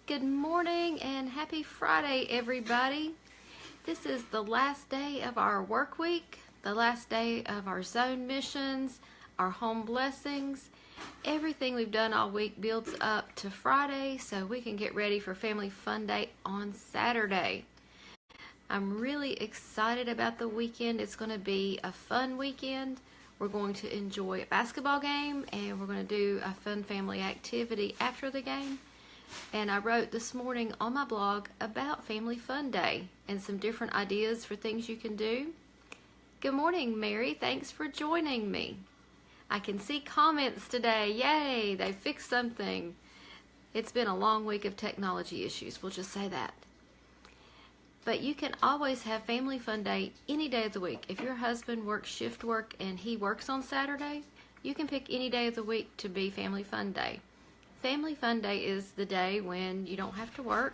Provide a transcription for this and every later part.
Good morning and happy Friday, everybody. This is the last day of our work week, the last day of our zone missions, our home blessings. Everything we've done all week builds up to Friday so we can get ready for Family Fun Day on Saturday. I'm really excited about the weekend. It's going to be a fun weekend. We're going to enjoy a basketball game and we're going to do a fun family activity after the game. And I wrote this morning on my blog about Family Fun Day and some different ideas for things you can do. Good morning, Mary. Thanks for joining me. I can see comments today. Yay, they fixed something. It's been a long week of technology issues. We'll just say that. But you can always have Family Fun Day any day of the week. If your husband works shift work and he works on Saturday, you can pick any day of the week to be Family Fun Day. Family Fun Day is the day when you don't have to work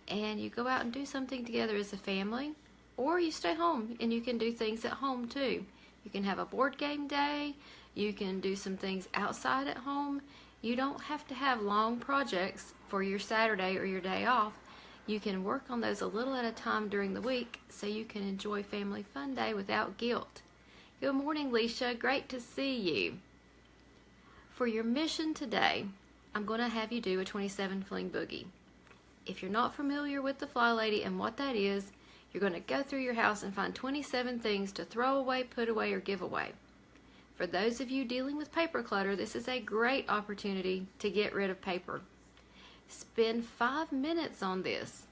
and you go out and do something together as a family, or you stay home and you can do things at home too. You can have a board game day, you can do some things outside at home. You don't have to have long projects for your Saturday or your day off. You can work on those a little at a time during the week so you can enjoy Family Fun Day without guilt. Good morning, Leisha. Great to see you. For your mission today, I'm going to have you do a 27 fling boogie. If you're not familiar with the Fly Lady and what that is, you're going to go through your house and find 27 things to throw away, put away, or give away. For those of you dealing with paper clutter, this is a great opportunity to get rid of paper. Spend 5 minutes on this.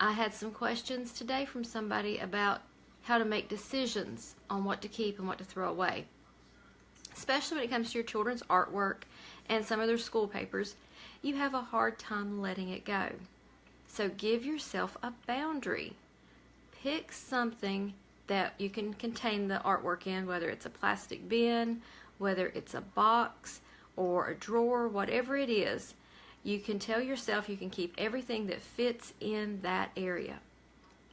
I had some questions today from somebody about how to make decisions on what to keep and what to throw away. Especially when it comes to your children's artwork and some of their school papers, you have a hard time letting it go. So give yourself a boundary. Pick something that you can contain the artwork in, whether it's a plastic bin, whether it's a box or a drawer, whatever it is. You can tell yourself you can keep everything that fits in that area.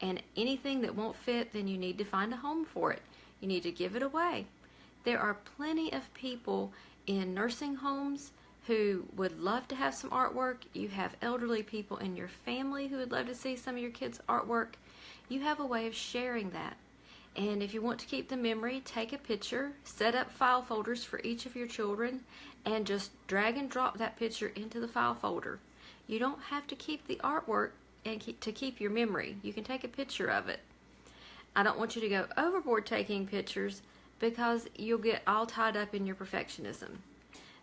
And anything that won't fit, then you need to find a home for it. You need to give it away. There are plenty of people in nursing homes who would love to have some artwork. You have elderly people in your family who would love to see some of your kids' artwork. You have a way of sharing that. And if you want to keep the memory, take a picture, set up file folders for each of your children, and just drag and drop that picture into the file folder. You don't have to keep the artwork to keep your memory. You can take a picture of it. I don't want you to go overboard taking pictures because you'll get all tied up in your perfectionism.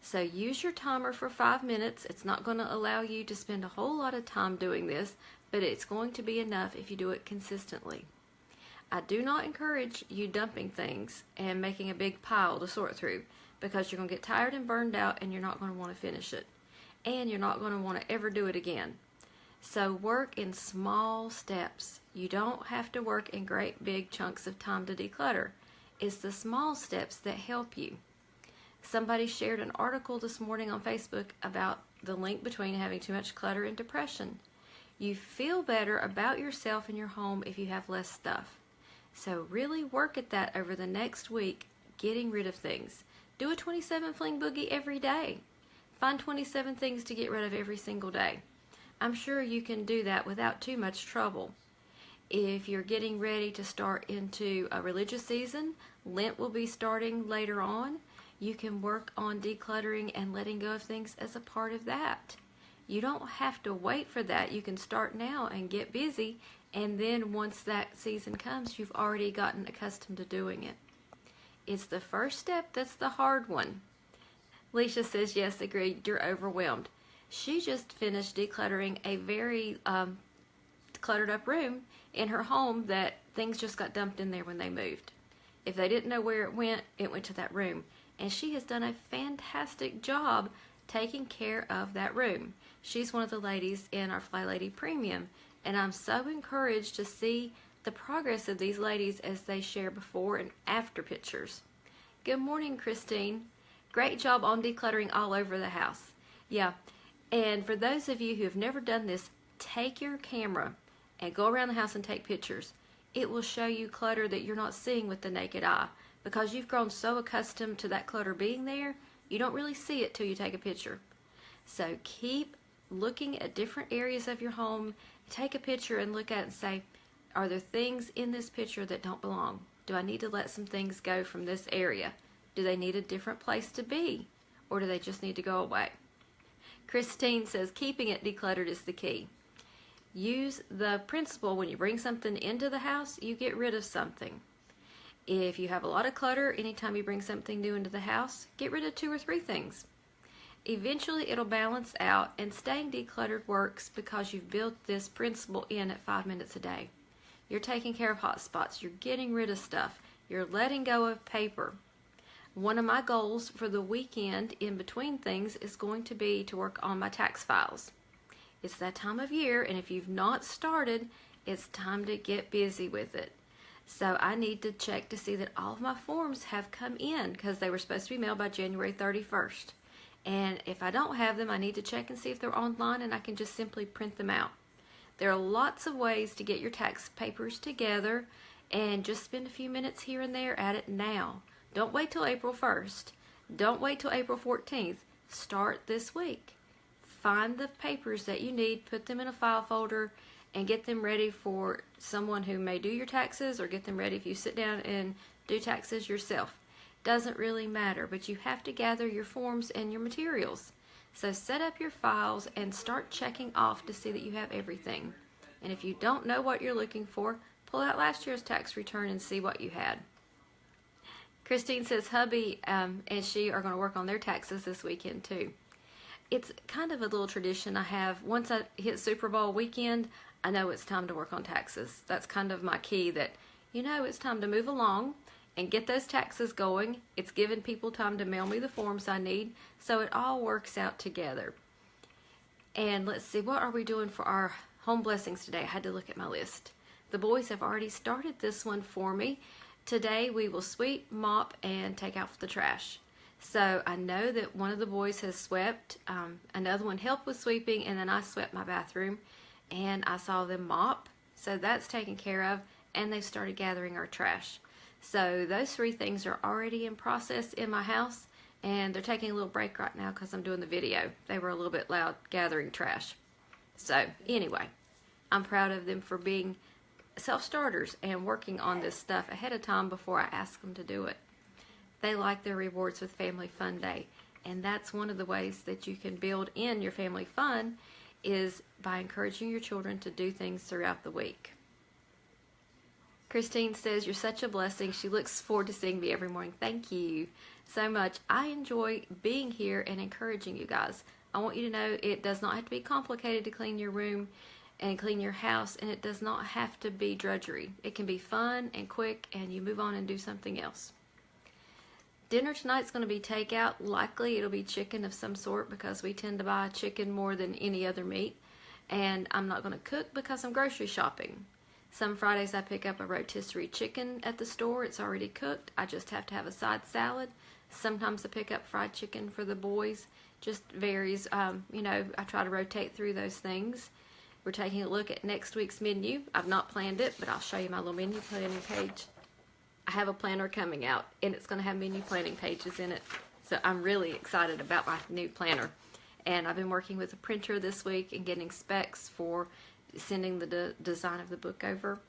So use your timer for 5 minutes. It's not going to allow you to spend a whole lot of time doing this, but it's going to be enough if you do it consistently. I do not encourage you dumping things and making a big pile to sort through because you're going to get tired and burned out and you're not going to want to finish it. And you're not going to want to ever do it again. So work in small steps. You don't have to work in great big chunks of time to declutter. It's the small steps that help you. Somebody shared an article this morning on Facebook about the link between having too much clutter and depression. You feel better about yourself and your home if you have less stuff. So really work at that over the next week, getting rid of things. Do a 27 fling boogie every day. Find 27 things to get rid of every single day. I'm sure you can do that without too much trouble. If you're getting ready to start into a religious season, Lent will be starting later on. You can work on decluttering and letting go of things as a part of that. You don't have to wait for that. You can start now and get busy, and then once that season comes, you've already gotten accustomed to doing it. It's the first step that's the hard one. Leisha says, yes, agreed, you're overwhelmed. She just finished decluttering a very cluttered up room in her home that things just got dumped in there when they moved. If they didn't know where it went to that room. And she has done a fantastic job taking care of that room. She's one of the ladies in our Fly Lady Premium, and I'm so encouraged to see the progress of these ladies as they share before and after pictures. Good morning, Christine. Great job on decluttering all over the house. Yeah, and for those of you who have never done this, take your camera and go around the house and take pictures. It will show you clutter that you're not seeing with the naked eye because you've grown so accustomed to that clutter being there, you don't really see it till you take a picture. So keep looking at different areas of your home. Take a picture and look at it and say, are there things in this picture that don't belong? Do I need to let some things go from this area? Do they need a different place to be? Or do they just need to go away? Christine says, keeping it decluttered is the key. Use the principle when you bring something into the house, you get rid of something. If you have a lot of clutter, anytime you bring something new into the house, get rid of 2 or 3 things. Eventually it'll balance out, and staying decluttered works because you've built this principle in at 5 minutes a day. You're taking care of hot spots. You're getting rid of stuff. You're letting go of paper. One of my goals for the weekend in between things is going to be to work on my tax files. It's that time of year, and if you've not started, it's time to get busy with it. So I need to check to see that all of my forms have come in because they were supposed to be mailed by January 31st. And if I don't have them, I need to check and see if they're online, and I can just simply print them out. There are lots of ways to get your tax papers together, and just spend a few minutes here and there at it now. Don't wait till April 1st. Don't wait till April 14th. Start this week. Find the papers that you need, put them in a file folder, and get them ready for someone who may do your taxes, or get them ready if you sit down and do taxes yourself. Doesn't really matter, but you have to gather your forms and your materials. So set up your files and start checking off to see that you have everything. And if you don't know what you're looking for, pull out last year's tax return and see what you had. Christine says hubby and she are going to work on their taxes this weekend too. It's kind of a little tradition I have. Once I hit Super Bowl weekend, I know it's time to work on taxes. That's kind of my key, that it's time to move along and get those taxes going. It's giving people time to mail me the forms I need, so it all works out together. And let's see, what are we doing for our home blessings today? I had to look at my list. The boys have already started this one for me. Today we will sweep, mop, and take out the trash. So I know that one of the boys has swept, another one helped with sweeping, and then I swept my bathroom, and I saw them mop. So that's taken care of, and they've started gathering our trash. So those 3 things are already in process in my house, and they're taking a little break right now because I'm doing the video. They were a little bit loud gathering trash. So anyway, I'm proud of them for being self-starters and working on this stuff ahead of time before I ask them to do it. They like their rewards with Family Fun Day, and that's one of the ways that you can build in your family fun, is by encouraging your children to do things throughout the week. Christine says, you're such a blessing. She looks forward to seeing me every morning. Thank you so much. I enjoy being here and encouraging you guys. I want you to know it does not have to be complicated to clean your room and clean your house, and it does not have to be drudgery. It can be fun and quick, and you move on and do something else. Dinner tonight's going to be takeout. Likely it'll be chicken of some sort because we tend to buy chicken more than any other meat. And I'm not going to cook because I'm grocery shopping. Some Fridays I pick up a rotisserie chicken at the store. It's already cooked. I just have to have a side salad. Sometimes I pick up fried chicken for the boys. Just varies. I try to rotate through those things. We're taking a look at next week's menu. I've not planned it, but I'll show you my little menu planning page. I have a planner coming out, and it's going to have menu planning pages in it. So I'm really excited about my new planner. And I've been working with a printer this week and getting specs for sending the design of the book over.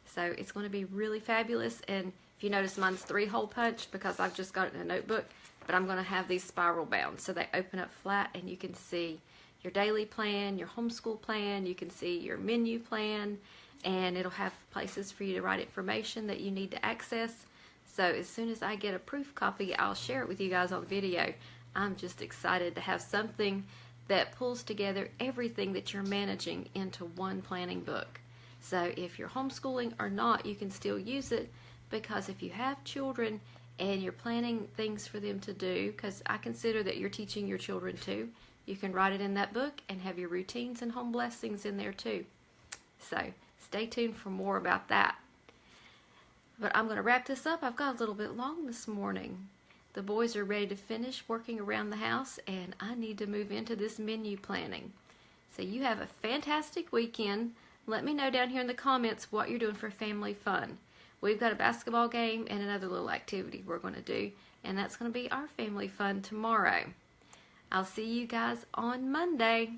So it's going to be really fabulous. And if you notice, mine's 3-hole punch because I've just got it in a notebook. But I'm going to have these spiral bound so they open up flat, and you can see your daily plan, your homeschool plan. You can see your menu plan. And it'll have places for you to write information that you need to access. So as soon as I get a proof copy, I'll share it with you guys on video. I'm just excited to have something that pulls together everything that you're managing into one planning book. So if you're homeschooling or not, you can still use it, because if you have children and you're planning things for them to do, because I consider that you're teaching your children too, you can write it in that book and have your routines and home blessings in there too. So stay tuned for more about that. But I'm going to wrap this up. I've got a little bit long this morning. The boys are ready to finish working around the house, and I need to move into this menu planning. So you have a fantastic weekend. Let me know down here in the comments what you're doing for family fun. We've got a basketball game and another little activity we're going to do, and that's going to be our family fun tomorrow. I'll see you guys on Monday.